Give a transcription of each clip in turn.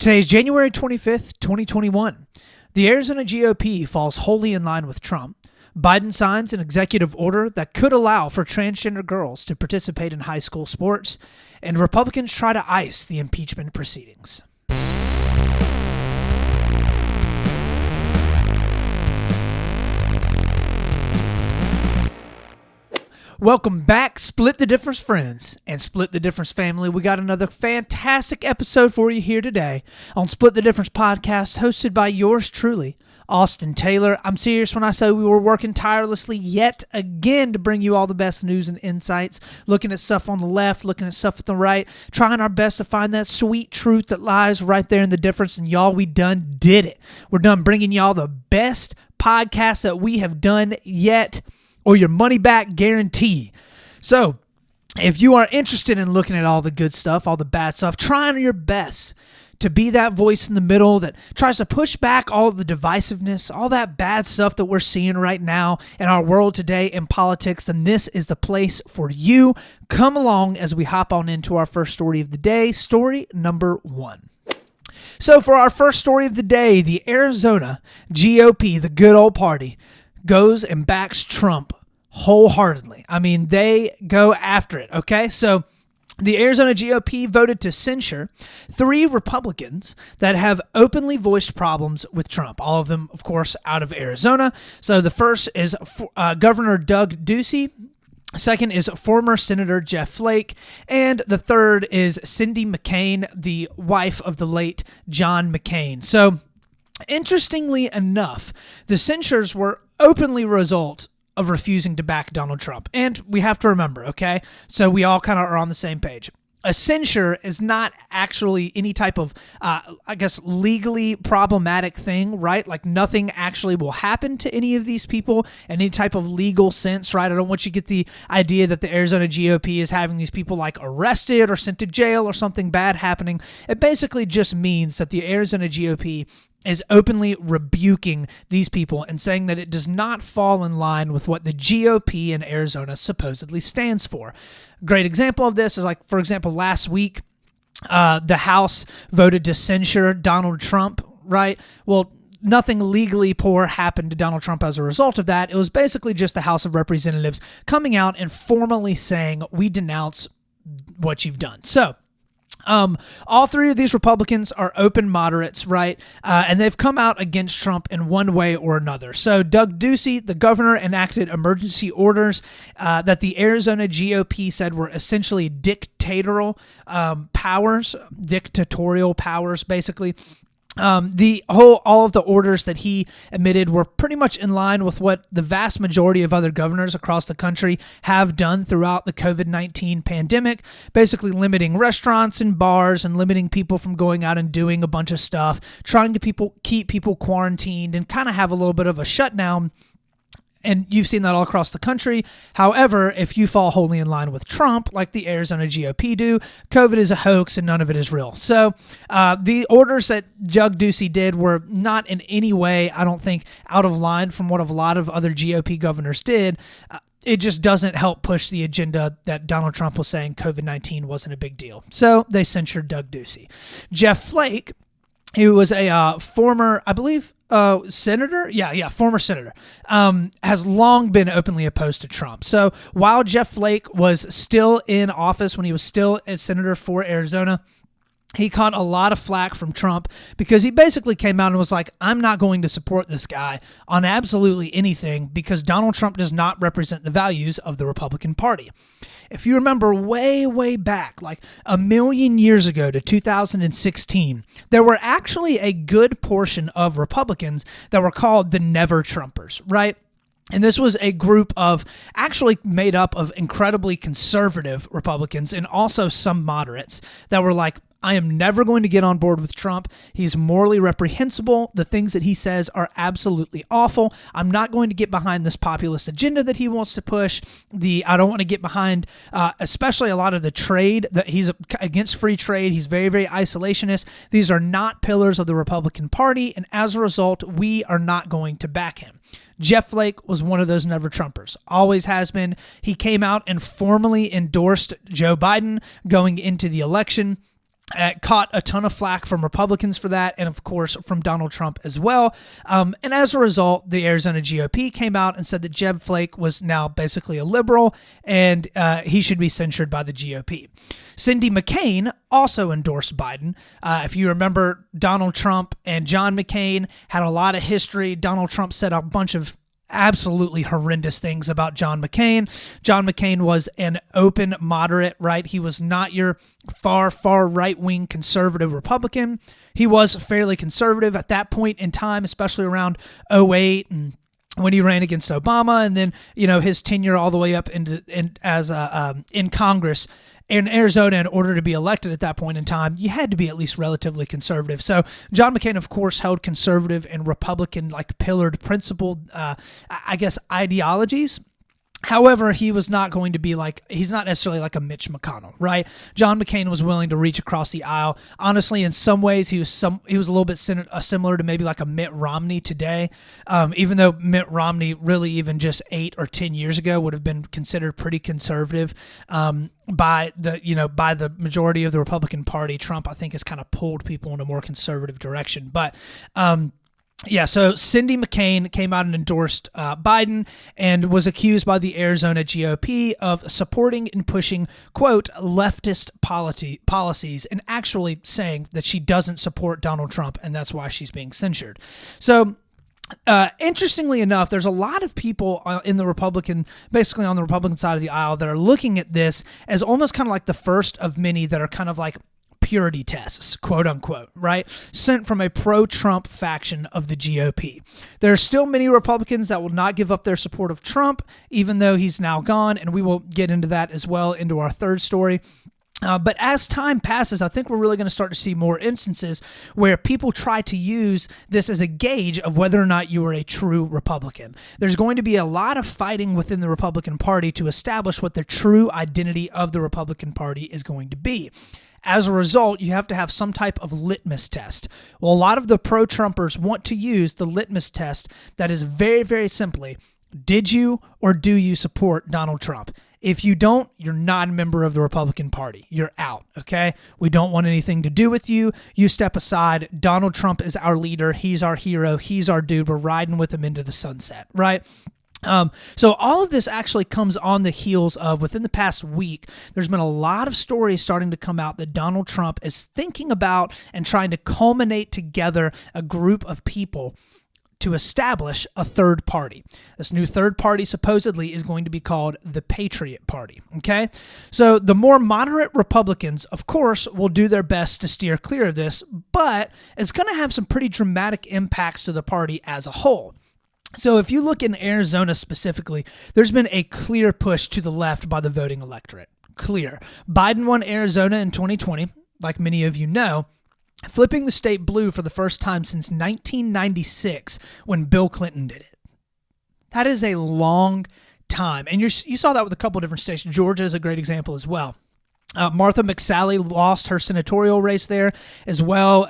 Today is January 25th, 2021. The Arizona GOP falls wholly in line with Trump. Biden signs an executive order that could allow for transgender girls to participate in high school sports, and Republicans try to ice the impeachment proceedings. Welcome back, Split the Difference friends and Split the Difference family. We got another fantastic episode for you here today on Split the Difference podcast, hosted by yours truly, Austin Taylor. I'm serious when I say we were working tirelessly yet again to bring you all the best news and insights, looking at stuff on the left, looking at stuff at the right, trying our best to find that sweet truth that lies right there in the difference. And y'all, we done did it. We're done bringing y'all the best podcast that we have done yet, or your money back guarantee. So if you are interested in looking at all the good stuff, all the bad stuff, trying your best to be that voice in the middle that tries to push back all of the divisiveness, all that bad stuff that we're seeing right now in our world today in politics, then this is the place for you. Come along as we hop on into our first story of the day, story number 1. So for our first story of the day, the Arizona GOP, the good old party, goes and backs Trump wholeheartedly. I mean, they go after it, okay? So the Arizona GOP voted to censure 3 Republicans that have openly voiced problems with Trump. All of them, of course, out of Arizona. So the first is Governor Doug Ducey. Second is former Senator Jeff Flake. And the third is Cindy McCain, the wife of the late John McCain. So interestingly enough, the censures were openly a result of refusing to back Donald Trump. And we have to remember, okay? So we all kind of are on the same page. A censure is not actually any type of, legally problematic thing, right? Like nothing actually will happen to any of these people in any type of legal sense, right? I don't want you to get the idea that the Arizona GOP is having these people like arrested or sent to jail or something bad happening. It basically just means that the Arizona GOP is openly rebuking these people and saying that it does not fall in line with what the GOP in Arizona supposedly stands for. A great example of this is like, for example, last week, the House voted to censure Donald Trump, right? Well, nothing legally poor happened to Donald Trump as a result of that. It was basically just the House of Representatives coming out and formally saying, we denounce what you've done. So, all 3 of these Republicans are open moderates, right? And they've come out against Trump in one way or another. So Doug Ducey, the governor, enacted emergency orders that the Arizona GOP said were essentially dictatorial powers, basically. All of the orders that he emitted were pretty much in line with what the vast majority of other governors across the country have done throughout the COVID-19 pandemic, basically limiting restaurants and bars and limiting people from going out and doing a bunch of stuff, trying to keep people quarantined and kind of have a little bit of a shutdown. And you've seen that all across the country. However, if you fall wholly in line with Trump, like the Arizona GOP do, COVID is a hoax and none of it is real. So the orders that Doug Ducey did were not in any way, I don't think, out of line from what a lot of other GOP governors did. It just doesn't help push the agenda that Donald Trump was saying COVID-19 wasn't a big deal. So they censured Doug Ducey. Jeff Flake, who was a former, I believe, senator? Former senator, has long been openly opposed to Trump. So while Jeff Flake was still in office, when he was still a senator for Arizona, he caught a lot of flack from Trump because he basically came out and was like, I'm not going to support this guy on absolutely anything because Donald Trump does not represent the values of the Republican Party. If you remember way, way back, like a million years ago to 2016, there were actually a good portion of Republicans that were called the Never Trumpers, right? And this was a group of actually made up of incredibly conservative Republicans and also some moderates that were like, I am never going to get on board with Trump. He's morally reprehensible. The things that he says are absolutely awful. I'm not going to get behind this populist agenda that he wants to push. I don't want to get behind, especially a lot of the trade, that he's against free trade. He's very, very isolationist. These are not pillars of the Republican Party, and as a result, we are not going to back him. Jeff Flake was one of those Never Trumpers, always has been. He came out and formally endorsed Joe Biden going into the election. caught a ton of flack from Republicans for that, and of course from Donald Trump as well. And as a result, the Arizona GOP came out and said that Jeb Flake was now basically a liberal, and he should be censured by the GOP. Cindy McCain also endorsed Biden. If you remember, Donald Trump and John McCain had a lot of history. Donald Trump said a bunch of absolutely horrendous things about John McCain. John McCain was an open moderate, right? He was not your far right-wing conservative Republican. He was fairly conservative at that point in time, especially around 2008 and when he ran against Obama, and then his tenure all the way up in Congress. In Arizona, in order to be elected at that point in time, you had to be at least relatively conservative. So John McCain, of course, held conservative and Republican, pillared, principled, ideologies. However, he was not going to be he's not necessarily like a Mitch McConnell, right? John McCain was willing to reach across the aisle. Honestly, in some ways, he was a little bit similar to maybe like a Mitt Romney today, even though Mitt Romney really even just 8 or 10 years ago would have been considered pretty conservative by the majority of the Republican Party. Trump, I think, has kind of pulled people in a more conservative direction. But so Cindy McCain came out and endorsed Biden and was accused by the Arizona GOP of supporting and pushing, quote, leftist policies, and actually saying that she doesn't support Donald Trump, and that's why she's being censured. So interestingly enough, there's a lot of people on the Republican side of the aisle that are looking at this as almost kind of like the first of many that are kind of like purity tests, quote unquote, right? Sent from a pro-Trump faction of the GOP. There are still many Republicans that will not give up their support of Trump, even though he's now gone, and we will get into that as well into our third story. But as time passes, I think we're really going to start to see more instances where people try to use this as a gauge of whether or not you are a true Republican. There's going to be a lot of fighting within the Republican Party to establish what the true identity of the Republican Party is going to be. As a result, you have to have some type of litmus test. Well, a lot of the pro-Trumpers want to use the litmus test that is very, very simply, did you or do you support Donald Trump? If you don't, you're not a member of the Republican Party. You're out, okay? We don't want anything to do with you. You step aside. Donald Trump is our leader. He's our hero. He's our dude. We're riding with him into the sunset, right? So all of this actually comes on the heels of, within the past week, there's been a lot of stories starting to come out that Donald Trump is thinking about and trying to culminate together a group of people to establish a third party. This new third party supposedly is going to be called the Patriot Party, okay? So the more moderate Republicans, of course, will do their best to steer clear of this, but it's going to have some pretty dramatic impacts to the party as a whole. So if you look in Arizona specifically, there's been a clear push to the left by the voting electorate. Clear. Biden won Arizona in 2020, like many of you know, flipping the state blue for the first time since 1996 when Bill Clinton did it. That is a long time. And you saw that with a couple of different states. Georgia is a great example as well. Martha McSally lost her senatorial race there as well,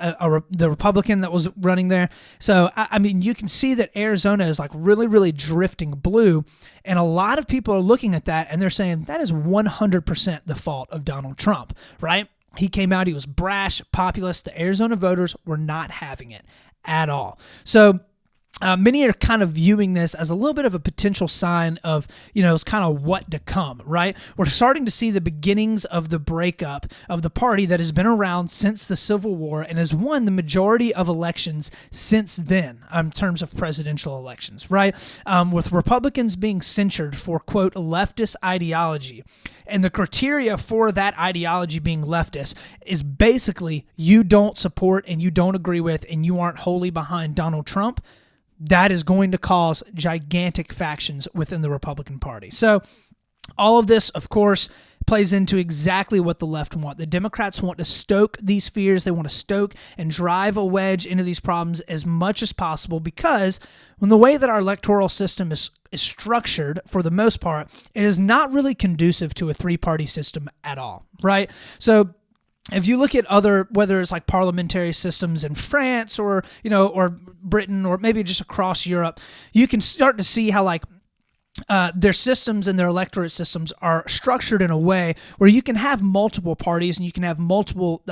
the Republican that was running there. So, I mean, you can see that Arizona is like really, really drifting blue, and a lot of people are looking at that, and they're saying that is 100% the fault of Donald Trump, right? He came out, he was brash, populist. The Arizona voters were not having it at all. So, many are kind of viewing this as a little bit of a potential sign of, it's kind of what to come, right? We're starting to see the beginnings of the breakup of the party that has been around since the Civil War and has won the majority of elections since then, in terms of presidential elections, right? With Republicans being censured for, quote, leftist ideology. And the criteria for that ideology being leftist is basically you don't support and you don't agree with and you aren't wholly behind Donald Trump. That is going to cause gigantic factions within the Republican Party. So all of this, of course, plays into exactly what the left want. The Democrats want to stoke these fears. They want to stoke and drive a wedge into these problems as much as possible because when the way that our electoral system is structured, for the most part, it is not really conducive to a three-party system at all, right? So if you look at other, whether it's like parliamentary systems in France or Britain or maybe just across Europe, you can start to see how like their systems and their electorate systems are structured in a way where you can have multiple parties and you can have multiple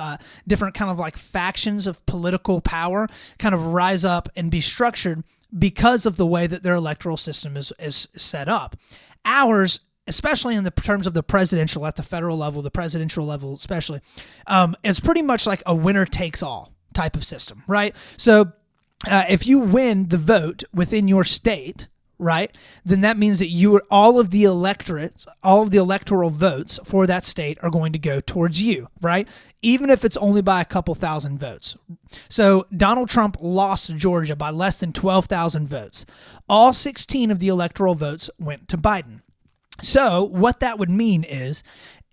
different kind of like factions of political power kind of rise up and be structured because of the way that their electoral system is set up. Ours, especially in the terms of the presidential at the federal level, the presidential level especially, is pretty much like a winner takes all type of system, right? So if you win the vote within your state, right, then that means that all of the electoral votes for that state are going to go towards you, right? Even if it's only by a couple thousand votes. So Donald Trump lost Georgia by less than 12,000 votes. All 16 of the electoral votes went to Biden. So what that would mean is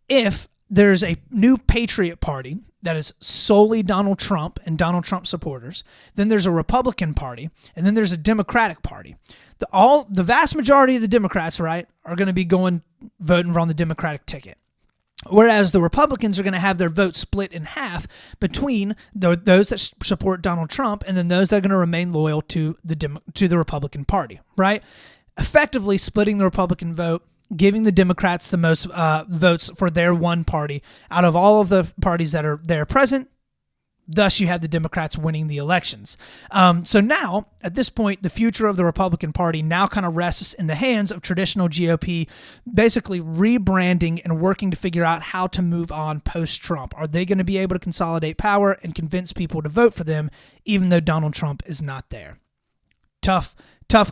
if there's a new Patriot Party that is solely Donald Trump and Donald Trump supporters, then there's a Republican Party, and then there's a Democratic Party. The vast majority of the Democrats, right, are going to be voting on the Democratic ticket. Whereas the Republicans are going to have their vote split in half between those that support Donald Trump and then those that are going to remain loyal to the Republican Party, right? Effectively splitting the Republican vote, giving the Democrats the most votes for their one party out of all of the parties that are there present. Thus, you had the Democrats winning the elections. So now, at this point, the future of the Republican Party now kind of rests in the hands of traditional GOP, basically rebranding and working to figure out how to move on post-Trump. Are they going to be able to consolidate power and convince people to vote for them, even though Donald Trump is not there? Tough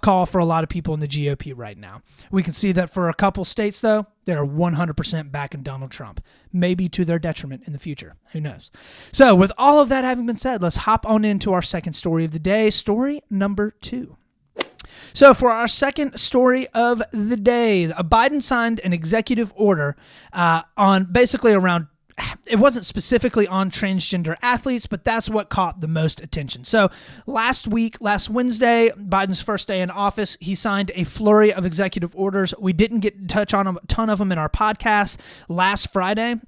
call for a lot of people in the GOP right now. We can see that for a couple states, though, they're 100% backing Donald Trump, maybe to their detriment in the future. Who knows? So with all of that having been said, let's hop on into our second story of the day, story number 2. So for our second story of the day, Biden signed an executive order on basically around, it wasn't specifically on transgender athletes, but that's what caught the most attention. So last Wednesday, Biden's first day in office, he signed a flurry of executive orders. We didn't get to touch on a ton of them in our podcast last Friday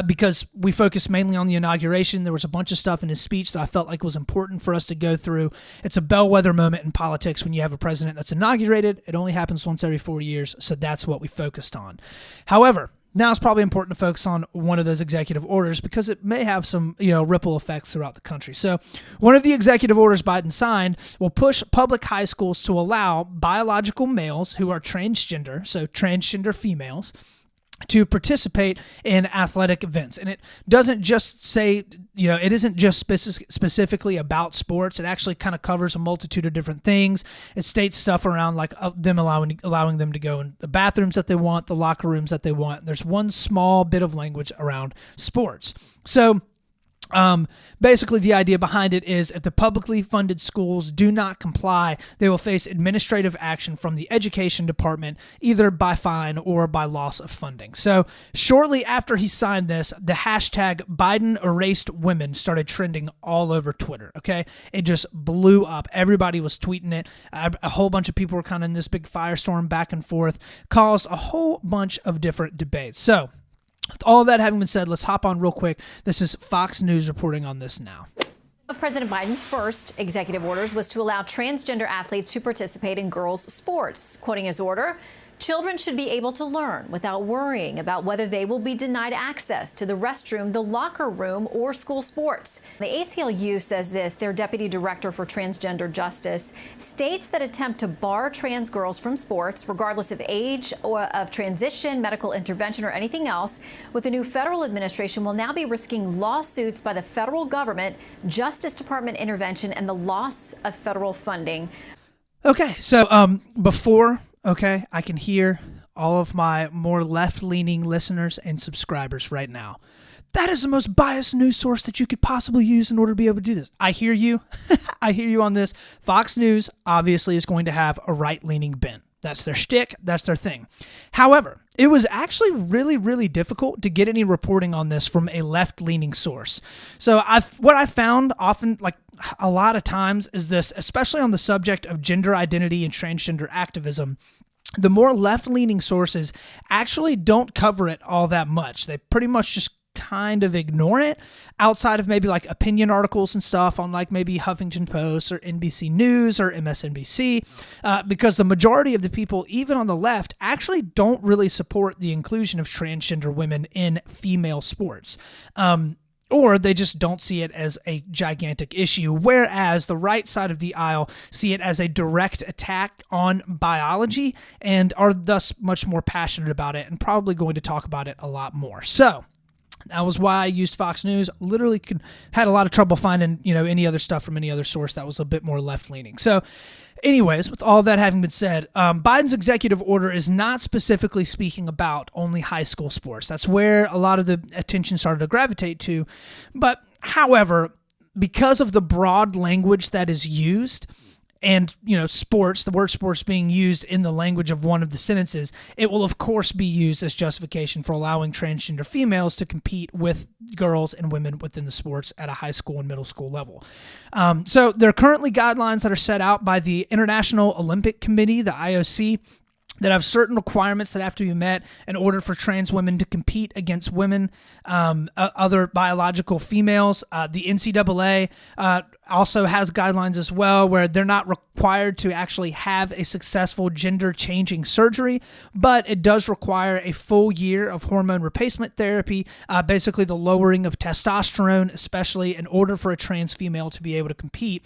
because we focused mainly on the inauguration. There was a bunch of stuff in his speech that I felt like was important for us to go through. It's a bellwether moment in politics when you have a president that's inaugurated. It only happens once every 4 years, so that's what we focused on. However, now it's probably important to focus on one of those executive orders because it may have some, ripple effects throughout the country. So one of the executive orders Biden signed will push public high schools to allow biological males who are transgender, so transgender females, to participate in athletic events. And it doesn't just say, it isn't just specifically about sports. It actually kind of covers a multitude of different things. It states stuff around like them allowing them to go in the bathrooms that they want, the locker rooms that they want. There's one small bit of language around sports. So basically the idea behind it is if the publicly funded schools do not comply, they will face administrative action from the education department, either by fine or by loss of funding. So shortly after he signed this, the hashtag Biden erased women started trending all over Twitter. Okay. It just blew up. Everybody was tweeting it. A whole bunch of people were kind of in this big firestorm back and forth, caused a whole bunch of different debates. So with all of that having been said, let's hop on real quick. This is Fox News reporting on this now. Of President Biden's first executive orders was to allow transgender athletes to participate in girls' sports. Quoting his order, children should be able to learn without worrying about whether they will be denied access to the restroom, the locker room, or school sports. The ACLU says this. Their deputy director for transgender justice states that attempt to bar trans girls from sports, regardless of age or of transition, medical intervention, or anything else, with the new federal administration will now be risking lawsuits by the federal government, Justice Department intervention, and the loss of federal funding. Okay, so before... Okay, I can hear all of my more left-leaning listeners and subscribers right now. That is the most biased news source that you could possibly use in order to be able to do this. I hear you. I hear you on this. Fox News obviously is going to have a right-leaning bent. That's their shtick. That's their thing. However, it was actually really, really difficult to get any reporting on this from a left-leaning source. So what I found often, like a lot of times, is this, especially on the subject of gender identity and transgender activism, the more left-leaning sources actually don't cover it all that much. They pretty much just kind of ignore it outside of maybe like opinion articles and stuff on like maybe Huffington Post or NBC News or MSNBC, because the majority of the people, even on the left, actually don't really support the inclusion of transgender women in female sports. Or they just don't see it as a gigantic issue, whereas the right side of the aisle see it as a direct attack on biology and are thus much more passionate about it and probably going to talk about it a lot more. So that was why I used Fox News. Literally had a lot of trouble finding, any other stuff from any other source that was a bit more left-leaning. So anyways, with all that having been said, Biden's executive order is not specifically speaking about only high school sports. That's where a lot of the attention started to gravitate to. But however, because of the broad language that is used, and, sports, the word sports being used in the language of one of the sentences, it will, of course, be used as justification for allowing transgender females to compete with girls and women within the sports at a high school and middle school level. So there are currently guidelines that are set out by the International Olympic Committee, the IOC, that have certain requirements that have to be met in order for trans women to compete against women, other biological females. The NCAA also has guidelines as well where they're not required to actually have a successful gender-changing surgery, but it does require a full year of hormone replacement therapy, basically the lowering of testosterone, especially in order for a trans female to be able to compete.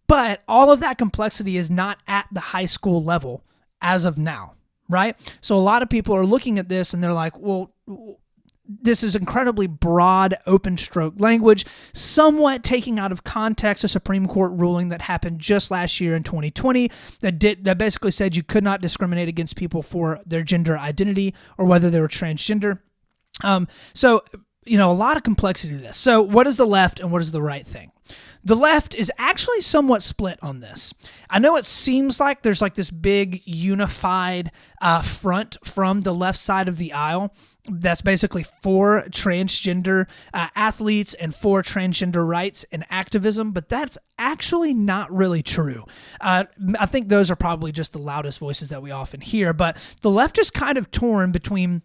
But all of that complexity is not at the high school level as of now, right? So a lot of people are looking at this and they're like, well, this is incredibly broad, open stroke language, somewhat taking out of context a Supreme Court ruling that happened just last year in 2020 that basically said you could not discriminate against people for their gender identity or whether they were transgender. So a lot of complexity to this. So what is the left and what is the right thing? The left is actually somewhat split on this. I know it seems like there's like this big unified front from the left side of the aisle that's basically for transgender athletes and for transgender rights and activism, but that's actually not really true. I think those are probably just the loudest voices that we often hear, but the left is kind of torn between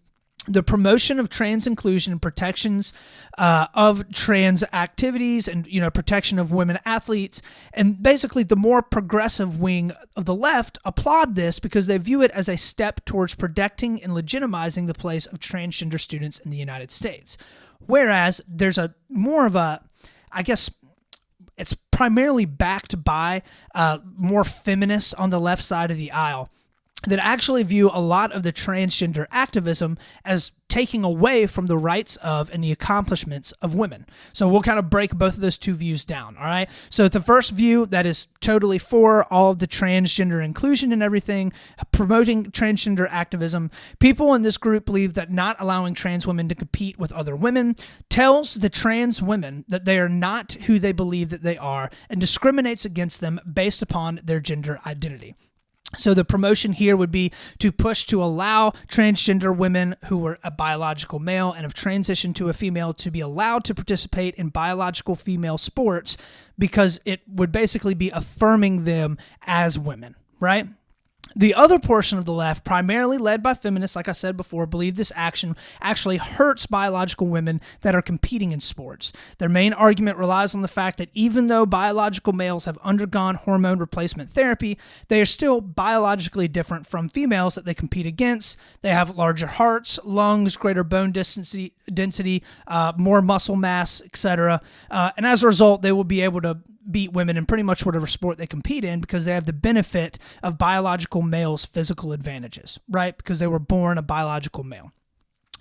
the promotion of trans inclusion and protections of trans activities and, protection of women athletes. And basically the more progressive wing of the left applaud this because they view it as a step towards protecting and legitimizing the place of transgender students in the United States. Whereas there's a more of a, I guess, it's primarily backed by more feminists on the left side of the aisle that actually view a lot of the transgender activism as taking away from the rights of and the accomplishments of women. So we'll kind of break both of those two views down, all right? So the first view that is totally for all of the transgender inclusion and everything, promoting transgender activism, people in this group believe that not allowing trans women to compete with other women tells the trans women that they are not who they believe that they are and discriminates against them based upon their gender identity. So the promotion here would be to push to allow transgender women who were a biological male and have transitioned to a female to be allowed to participate in biological female sports because it would basically be affirming them as women, right? The other portion of the left, primarily led by feminists, like I said before, believe this action actually hurts biological women that are competing in sports. Their main argument relies on the fact that even though biological males have undergone hormone replacement therapy, they are still biologically different from females that they compete against. They have larger hearts, lungs, greater bone density, more muscle mass, etc. And as a result, they will be able to beat women in pretty much whatever sport they compete in because they have the benefit of biological males' physical advantages, right? Because they were born a biological male.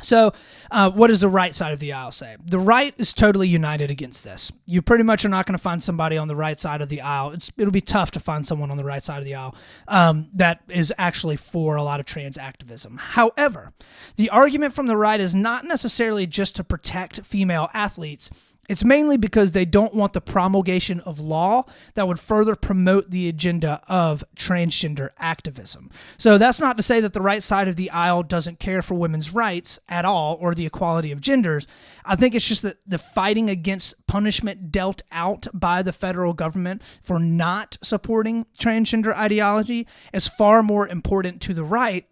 So what does the right side of the aisle say? The right is totally united against this. You pretty much are not going to find somebody on the right side of the aisle. It'll be tough to find someone on the right side of the aisle that is actually for a lot of trans activism. However, the argument from the right is not necessarily just to protect female athletes. It's mainly because they don't want the promulgation of law that would further promote the agenda of transgender activism. So that's not to say that the right side of the aisle doesn't care for women's rights at all or the equality of genders. I think it's just that the fighting against punishment dealt out by the federal government for not supporting transgender ideology is far more important to the right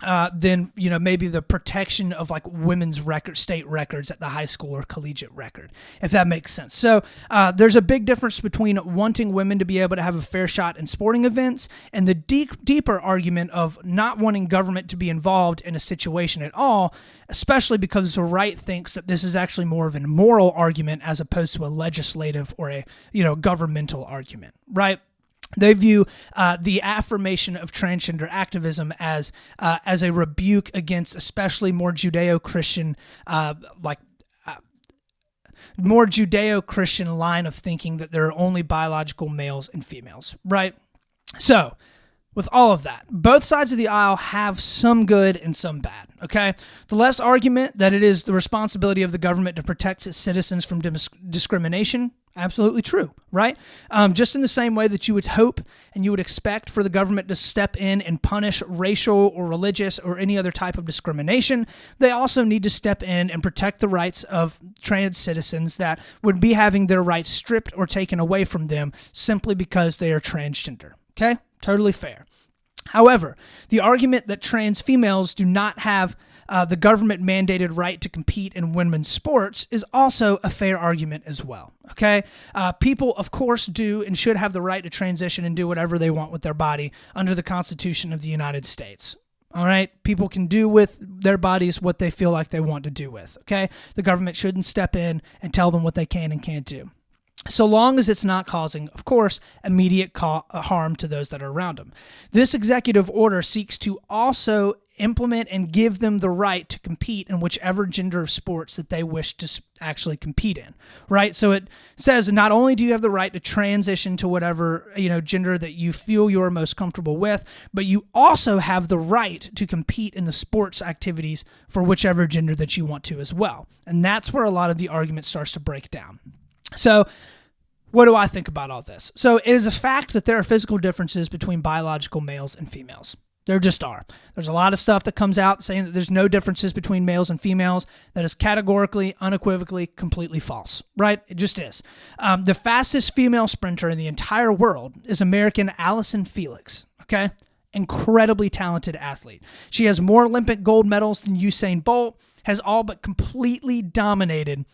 than maybe the protection of like women's state records at the high school or collegiate record, if that makes sense. So there's a big difference between wanting women to be able to have a fair shot in sporting events and the deeper argument of not wanting government to be involved in a situation at all, especially because the right thinks that this is actually more of a moral argument as opposed to a legislative or a governmental argument, right? They view the affirmation of transgender activism as a rebuke against especially more Judeo-Christian line of thinking that there are only biological males and females, right? So, with all of that, both sides of the aisle have some good and some bad, okay? The left's argument that it is the responsibility of the government to protect its citizens from discrimination, absolutely true, right? Just in the same way that you would hope and you would expect for the government to step in and punish racial or religious or any other type of discrimination, they also need to step in and protect the rights of trans citizens that would be having their rights stripped or taken away from them simply because they are transgender, okay? Totally fair. However, the argument that trans females do not have the government-mandated right to compete in women's sports is also a fair argument as well, okay? People, of course, do and should have the right to transition and do whatever they want with their body under the Constitution of the United States. All right? People can do with their bodies what they feel like they want to do with, okay? The government shouldn't step in and tell them what they can and can't do, so long as it's not causing, of course, immediate harm to those that are around them. This executive order seeks to also implement and give them the right to compete in whichever gender of sports that they wish to actually compete in, right? So it says not only do you have the right to transition to whatever gender that you feel you're most comfortable with, but you also have the right to compete in the sports activities for whichever gender that you want to as well. And that's where a lot of the argument starts to break down. So what do I think about all this? So it is a fact that there are physical differences between biological males and females. There just are. There's a lot of stuff that comes out saying that there's no differences between males and females. That is categorically, unequivocally, completely false, right? It just is. The fastest female sprinter in the entire world is American Allison Felix, okay? Incredibly talented athlete. She has more Olympic gold medals than Usain Bolt, has all but completely dominated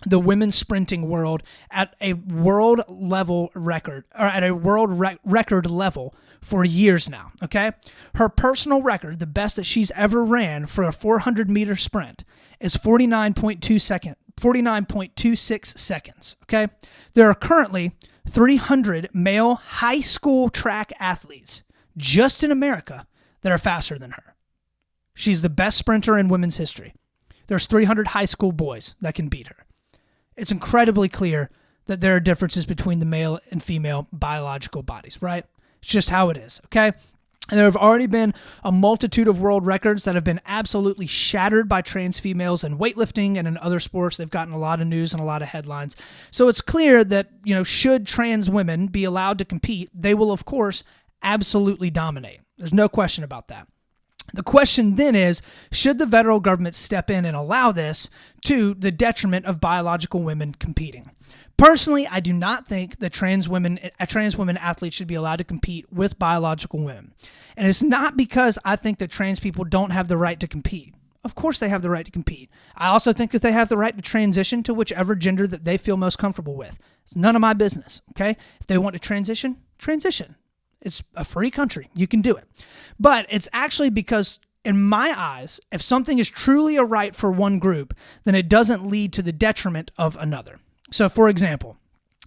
the women's sprinting world at a world level record, or at a world record level for years now, okay? Her personal record, the best that she's ever ran for a 400-meter sprint, is 49.26 seconds, okay? There are currently 300 male high school track athletes just in America that are faster than her. She's the best sprinter in women's history. There's 300 high school boys that can beat her. It's incredibly clear that there are differences between the male and female biological bodies, right? It's just how it is, okay? And there have already been a multitude of world records that have been absolutely shattered by trans females in weightlifting and in other sports. They've gotten a lot of news and a lot of headlines. So it's clear that, should trans women be allowed to compete, they will, of course, absolutely dominate. There's no question about that. The question then is, should the federal government step in and allow this to the detriment of biological women competing? Personally, I do not think that trans women athletes should be allowed to compete with biological women. And it's not because I think that trans people don't have the right to compete. Of course they have the right to compete. I also think that they have the right to transition to whichever gender that they feel most comfortable with. It's none of my business, okay? If they want to transition. It's a free country. You can do it. But it's actually because, in my eyes, if something is truly a right for one group, then it doesn't lead to the detriment of another. So, for example,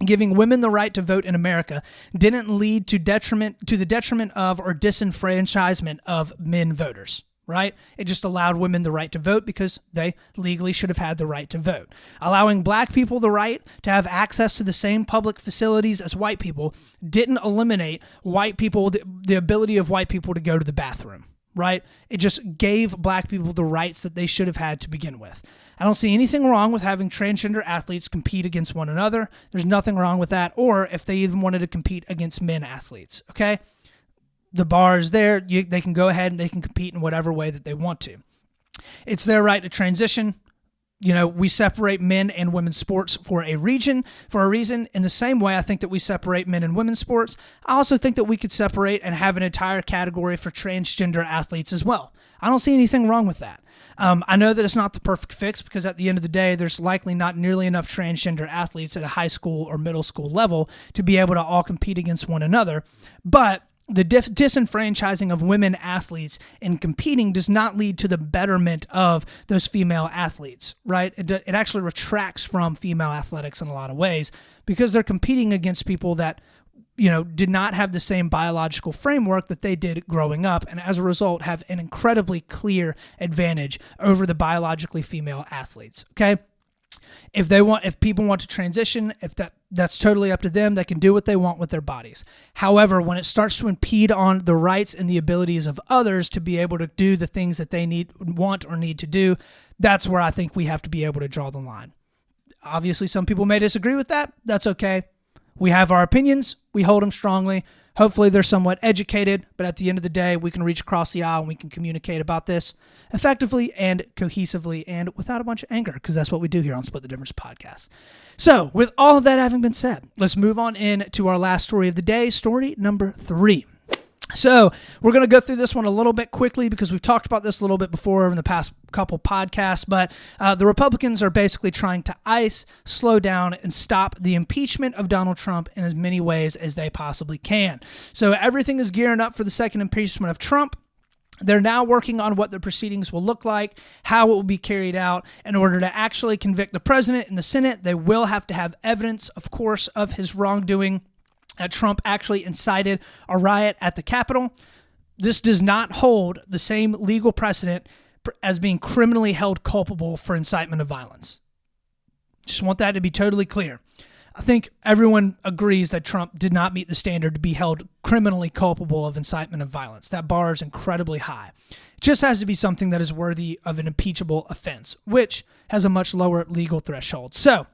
giving women the right to vote in America didn't lead to the detriment of or disenfranchisement of men voters, right? It just allowed women the right to vote because they legally should have had the right to vote. Allowing black people the right to have access to the same public facilities as white people didn't eliminate white people, the ability of white people to go to the bathroom, right? It just gave black people the rights that they should have had to begin with. I don't see anything wrong with having transgender athletes compete against one another. There's nothing wrong with that, or if they even wanted to compete against men athletes, okay? The bar is there. They can go ahead and they can compete in whatever way that they want to. It's their right to transition. We separate men and women's sports for a reason. In the same way, I think that we separate men and women's sports. I also think that we could separate and have an entire category for transgender athletes as well. I don't see anything wrong with that. I know that it's not the perfect fix because at the end of the day, there's likely not nearly enough transgender athletes at a high school or middle school level to be able to all compete against one another. But the disenfranchising of women athletes in competing does not lead to the betterment of those female athletes, right? It actually retracts from female athletics in a lot of ways because they're competing against people that did not have the same biological framework that they did growing up, and as a result have an incredibly clear advantage over the biologically female athletes, okay? If people want to transition, that's totally up to them. They can do what they want with their bodies. However, when it starts to impede on the rights and the abilities of others to be able to do the things that they want or need to do, that's where I think we have to be able to draw the line. Obviously, some people may disagree with that. That's okay. We have our opinions. We hold them strongly. Hopefully they're somewhat educated, but at the end of the day, we can reach across the aisle and we can communicate about this effectively and cohesively and without a bunch of anger, because that's what we do here on Split the Difference podcast. So with all of that having been said, let's move on in to our last story of the day, story number 3. So we're going to go through this one a little bit quickly because we've talked about this a little bit before in the past couple podcasts, but the Republicans are basically trying to slow down, and stop the impeachment of Donald Trump in as many ways as they possibly can. So everything is gearing up for the second impeachment of Trump. They're now working on what the proceedings will look like, how it will be carried out. In order to actually convict the president in the Senate, they will have to have evidence, of course, of his wrongdoing, that Trump actually incited a riot at the Capitol. This does not hold the same legal precedent as being criminally held culpable for incitement of violence. Just want that to be totally clear. I think everyone agrees that Trump did not meet the standard to be held criminally culpable of incitement of violence. That bar is incredibly high. It just has to be something that is worthy of an impeachable offense, which has a much lower legal threshold. So,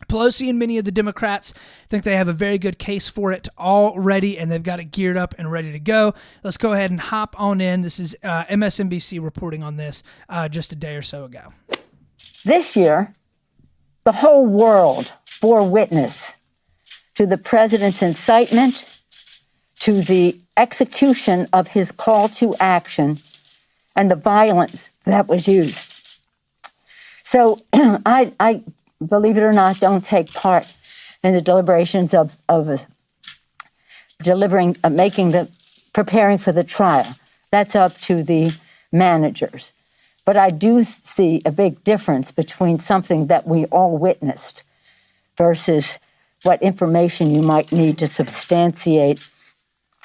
Pelosi and many of the Democrats think they have a very good case for it already, and they've got it geared up and ready to go. Let's go ahead and hop on in. This is MSNBC reporting on this just a day or so ago. This year, the whole world bore witness to the president's incitement, to the execution of his call to action, and the violence that was used. So I believe it or not, don't take part in the deliberations of preparing for the trial. That's up to the managers. But I do see a big difference between something that we all witnessed versus what information you might need to substantiate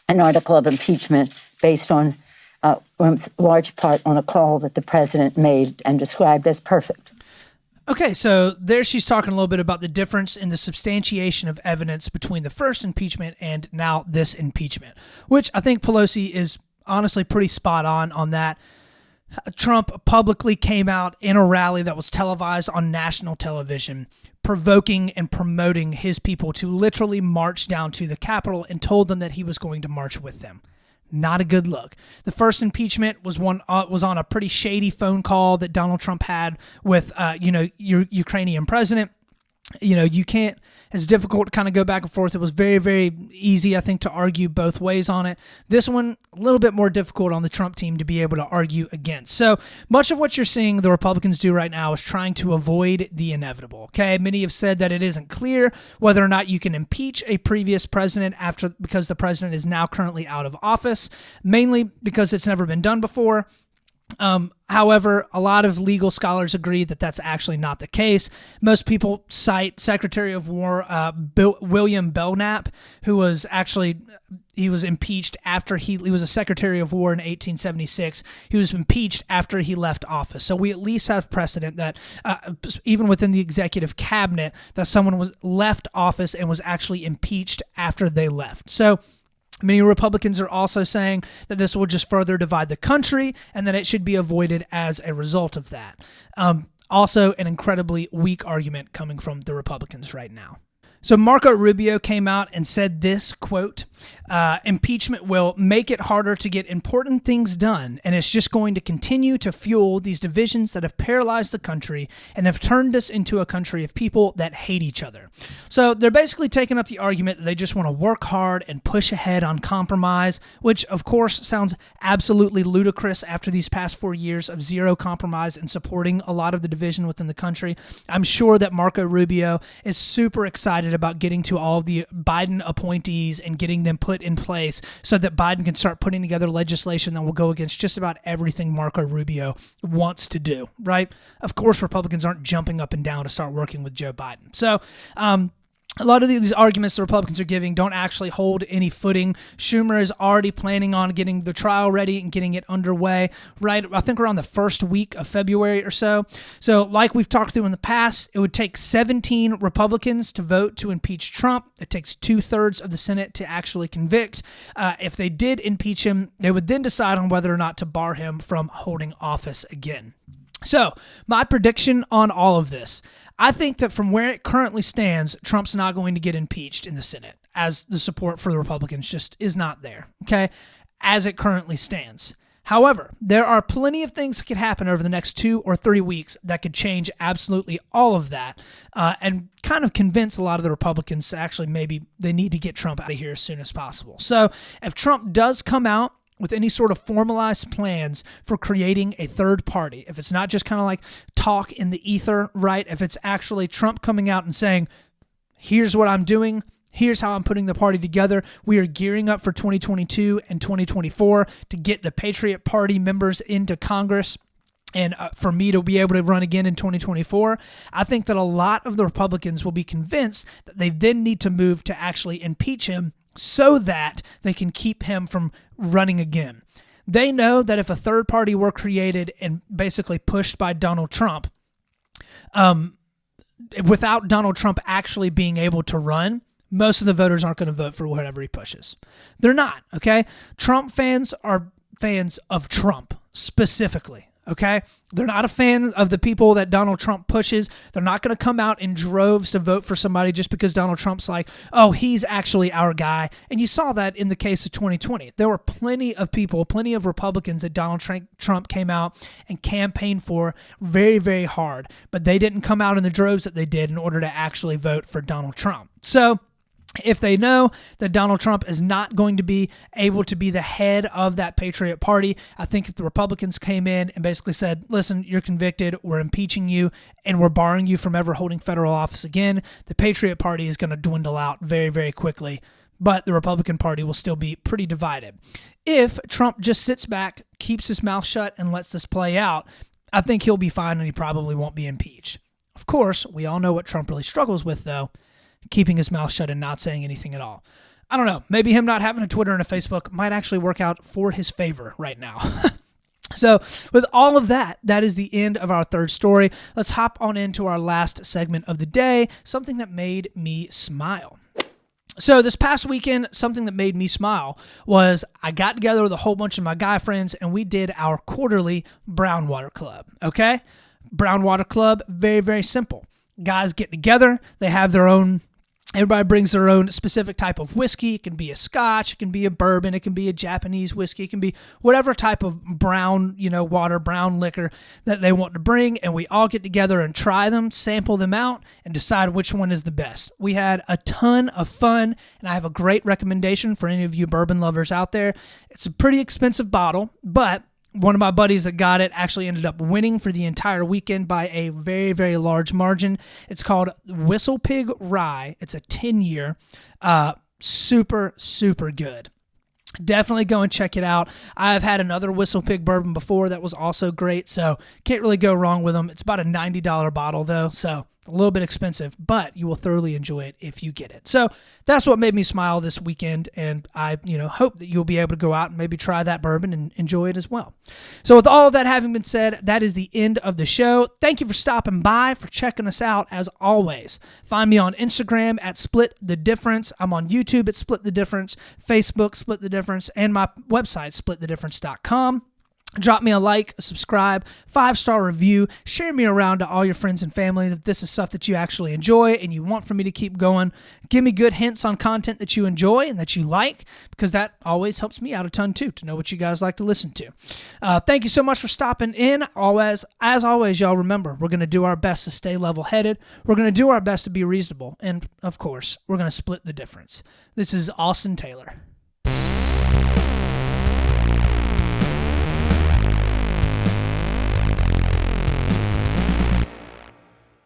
an article of impeachment based on, in large part, on a call that the president made and described as perfect. Okay, so there she's talking a little bit about the difference in the substantiation of evidence between the first impeachment and now this impeachment, which I think Pelosi is honestly pretty spot on that. Trump publicly came out in a rally that was televised on national television, provoking and promoting his people to literally march down to the Capitol and told them that he was going to march with them. Not a good look. The first impeachment was on a pretty shady phone call that Donald Trump had with your Ukrainian president. You can't. It's difficult to kind of go back and forth. It was very, very easy, I think, to argue both ways on it. This one, a little bit more difficult on the Trump team to be able to argue against. So much of what you're seeing the Republicans do right now is trying to avoid the inevitable. Okay, many have said that it isn't clear whether or not you can impeach a previous president because the president is now currently out of office, mainly because it's never been done before. However, a lot of legal scholars agree that that's actually not the case. Most people cite Secretary of War William Belknap, who was he was impeached after he was a Secretary of War in 1876. He was impeached after he left office. So we at least have precedent that even within the executive cabinet, that someone was left office and was actually impeached after they left. So many Republicans are also saying that this will just further divide the country and that it should be avoided as a result of that. Also, an incredibly weak argument coming from the Republicans right now. So Marco Rubio came out and said this, quote, Impeachment will make it harder to get important things done, and it's just going to continue to fuel these divisions that have paralyzed the country and have turned us into a country of people that hate each other. So they're basically taking up the argument that they just want to work hard and push ahead on compromise, which of course sounds absolutely ludicrous after these past 4 years of zero compromise and supporting a lot of the division within the country. I'm sure that Marco Rubio is super excited about getting to all of the Biden appointees and getting them put in place so that Biden can start putting together legislation that will go against just about everything Marco Rubio wants to do, right? Of course, Republicans aren't jumping up and down to start working with Joe Biden. So, a lot of these arguments the Republicans are giving don't actually hold any footing. Schumer is already planning on getting the trial ready and getting it underway, right? I think around the first week of February or so. So like we've talked through in the past, it would take 17 Republicans to vote to impeach Trump. It takes 2/3 of the Senate to actually convict. If they did impeach him, they would then decide on whether or not to bar him from holding office again. So my prediction on all of this, I think that from where it currently stands, Trump's not going to get impeached in the Senate, as the support for the Republicans just is not there, okay, as it currently stands. However, there are plenty of things that could happen over the next 2 or 3 weeks that could change absolutely all of that and kind of convince a lot of the Republicans to actually maybe they need to get Trump out of here as soon as possible. So if Trump does come out with any sort of formalized plans for creating a third party, if it's not just kind of like talk in the ether, right? If it's actually Trump coming out and saying, here's what I'm doing, here's how I'm putting the party together. We are gearing up for 2022 and 2024 to get the Patriot Party members into Congress and for me to be able to run again in 2024, I think that a lot of the Republicans will be convinced that they then need to move to actually impeach him so that they can keep him from running again. They know that if a third party were created and basically pushed by Donald Trump, without Donald Trump actually being able to run, most of the voters aren't going to vote for whatever he pushes. They're not, okay? Trump fans are fans of Trump specifically. Okay? They're not a fan of the people that Donald Trump pushes. They're not going to come out in droves to vote for somebody just because Donald Trump's like, oh, he's actually our guy. And you saw that in the case of 2020. There were plenty of people, plenty of Republicans that Donald Trump came out and campaigned for very, very hard. But they didn't come out in the droves that they did in order to actually vote for Donald Trump. So if they know that Donald Trump is not going to be able to be the head of that Patriot Party, I think if the Republicans came in and basically said, listen, you're convicted, we're impeaching you, and we're barring you from ever holding federal office again, the Patriot Party is going to dwindle out very, very quickly. But the Republican Party will still be pretty divided. If Trump just sits back, keeps his mouth shut, and lets this play out, I think he'll be fine and he probably won't be impeached. Of course, we all know what Trump really struggles with, though, keeping his mouth shut and not saying anything at all. I don't know. Maybe him not having a Twitter and a Facebook might actually work out for his favor right now. So with all of that, that is the end of our third story. Let's hop on into our last segment of the day, something that made me smile. So this past weekend, something that made me smile was I got together with a whole bunch of my guy friends and we did our quarterly Brown Water Club, okay? Brown Water Club, very, very simple. Guys get together, they have their own, everybody brings their own specific type of whiskey. It can be a scotch, it can be a bourbon, it can be a Japanese whiskey, it can be whatever type of brown, water, brown liquor that they want to bring, and we all get together and try them, sample them out, and decide which one is the best. We had a ton of fun, and I have a great recommendation for any of you bourbon lovers out there. It's a pretty expensive bottle, but one of my buddies that got it actually ended up winning for the entire weekend by a very, very large margin. It's called Whistle Pig Rye. It's a 10-year. Super, super good. Definitely go and check it out. I've had another Whistle Pig bourbon before that was also great, so can't really go wrong with them. It's about a $90 bottle, though, so a little bit expensive, but you will thoroughly enjoy it if you get it. So that's what made me smile this weekend, and I hope that you'll be able to go out and maybe try that bourbon and enjoy it as well. So with all of that having been said, that is the end of the show. Thank you for stopping by, for checking us out as always. Find me on Instagram at Split the Difference. I'm on YouTube at Split the Difference, Facebook Split the Difference, and my website splitthedifference.com. Drop me a like, a subscribe, 5-star review, share me around to all your friends and family if this is stuff that you actually enjoy and you want for me to keep going. Give me good hints on content that you enjoy and that you like, because that always helps me out a ton too, to know what you guys like to listen to. Thank you so much for stopping in. As always, y'all remember, we're going to do our best to stay level-headed. We're going to do our best to be reasonable. And, of course, we're going to split the difference. This is Austin Taylor.